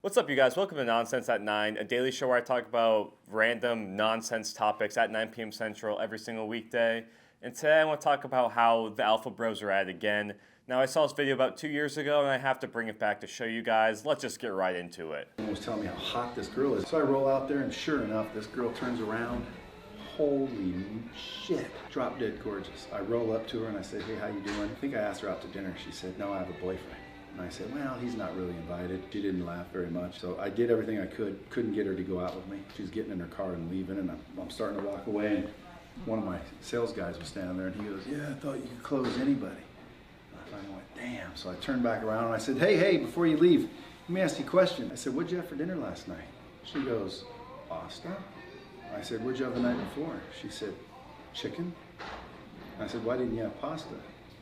What's up, you guys? Welcome to Nonsense at 9, a daily show where I talk about random nonsense topics at 9 p.m. Central every single weekday. And today I want to talk about how the Alpha Bros are at it again. Now, I saw this video about 2 years ago, and I have to bring it back to show you guys. Let's just get right into it. Someone was telling me how hot this girl is. So I roll out there, and sure enough, this girl turns around. Holy shit. Drop dead gorgeous. I roll up to her, and I said, hey, how you doing? I think I asked her out to dinner. She said, no, I have a boyfriend. And I said, well, he's not really invited. She didn't laugh very much. So I did everything I could. Couldn't get her to go out with me. She's getting in her car and leaving, and I'm starting to walk away. And one of my sales guys was standing there, and he goes, yeah, I thought you could close anybody. And I went, damn. So I turned back around, and I said, hey, before you leave, let me ask you a question. I said, what'd you have for dinner last night? She goes, pasta. I said, what'd you have the night before? She said, chicken. I said, why didn't you have pasta?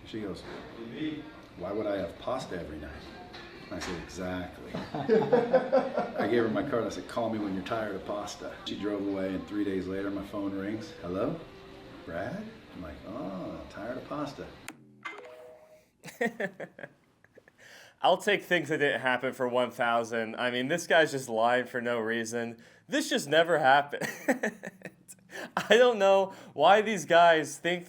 She goes, why would I have pasta every night? I said, exactly. I gave her my card. I said, call me when you're tired of pasta. She drove away, and 3 days later, my phone rings. Hello? Brad? I'm like, oh, tired of pasta. I'll take things that didn't happen for 1,000. I mean, this guy's just lying for no reason. This just never happened. I don't know why these guys think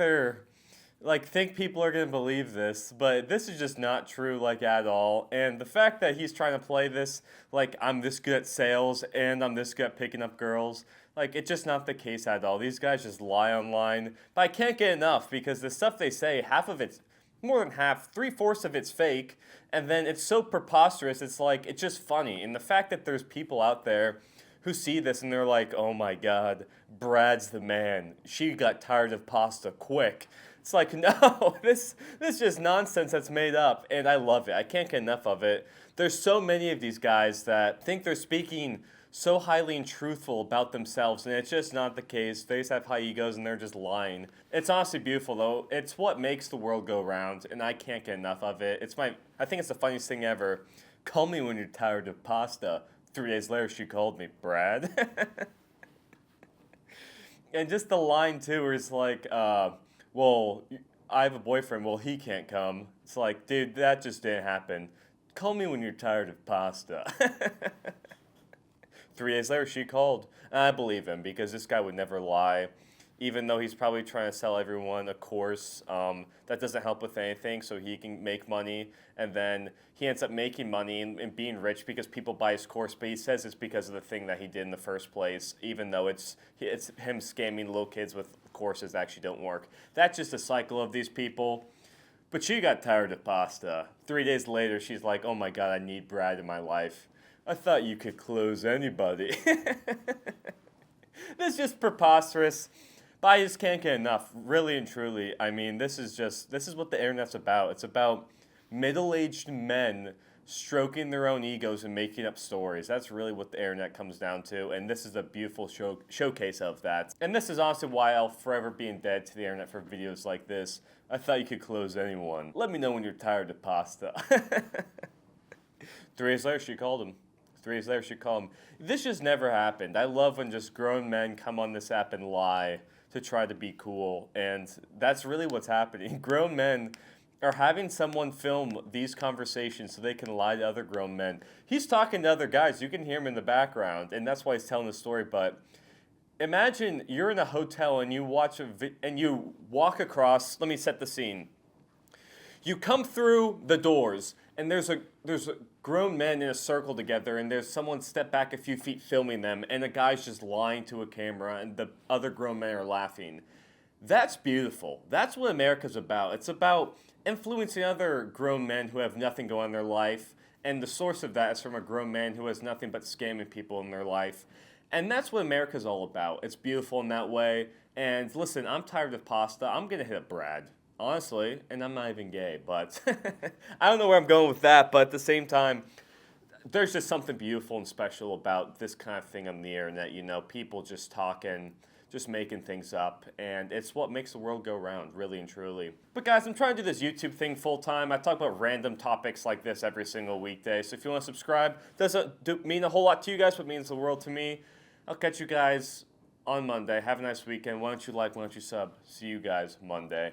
think people are going to believe this, but this is just not true, at all. And the fact that he's trying to play this like I'm this good at sales and I'm this good at picking up girls, it's just not the case at all. These guys just lie online. But I can't get enough because the stuff they say, half of it's, more than half, 3/4 of it's fake, and then it's so preposterous, it's just funny. And the fact that there's people out there who see this and they're like, oh my God, Brad's the man. She got tired of pasta quick. It's like, no, this is just nonsense that's made up, and I love it. I can't get enough of it. There's so many of these guys that think they're speaking so highly and truthful about themselves, and it's just not the case. They just have high egos, and they're just lying. It's honestly beautiful, though. It's what makes the world go round, and I can't get enough of it. I think it's the funniest thing ever. Call me when you're tired of pasta. 3 days later, she called me, Brad. And just the line, too, where it's like, well, I have a boyfriend, well, he can't come. It's like, dude, that just didn't happen. Call me when you're tired of pasta. 3 days later, she called. And I believe him because this guy would never lie, even though he's probably trying to sell everyone a course that doesn't help with anything so he can make money. And then he ends up making money and being rich because people buy his course, but he says it's because of the thing that he did in the first place, even though it's him scamming little kids with courses that actually don't work. That's just a cycle of these people. But she got tired of pasta. 3 days later, she's like, oh my God, I need Brad in my life. I thought you could close anybody. This is just preposterous. But I just can't get enough, really and truly. I mean, this is what the internet's about. It's about middle-aged men stroking their own egos and making up stories. That's really what the internet comes down to, and this is a beautiful showcase of that. And this is honestly why I'll forever be indebted to the internet for videos like this. I thought you could close anyone. Let me know when you're tired of pasta. 3 days later, she called him. 3 days later, she called him. This just never happened. I love when just grown men come on this app and lie to try to be cool, and that's really what's happening. Grown men are having someone film these conversations so they can lie to other grown men. He's talking to other guys. You can hear him in the background, and that's why he's telling the story. But imagine you're in a hotel and you watch and you walk across. Let me set the scene. You come through the doors, and there's a grown men in a circle together, and there's someone step back a few feet filming them, and a guy's just lying to a camera, and the other grown men are laughing. That's beautiful. That's what America's about. It's about influencing other grown men who have nothing going on in their life, and the source of that is from a grown man who has nothing but scamming people in their life. And that's what America's all about. It's beautiful in that way. And listen, I'm tired of pasta. I'm going to hit up Brad. Honestly, and I'm not even gay, but I don't know where I'm going with that, but at the same time, there's just something beautiful and special about this kind of thing on the internet, people just talking, just making things up, and it's what makes the world go round, really and truly. But guys, I'm trying to do this YouTube thing full time. I talk about random topics like this every single weekday, so if you want to subscribe, doesn't mean a whole lot to you guys, but means the world to me. I'll catch you guys on Monday. Have a nice weekend. Why don't you like, why don't you sub? See you guys Monday.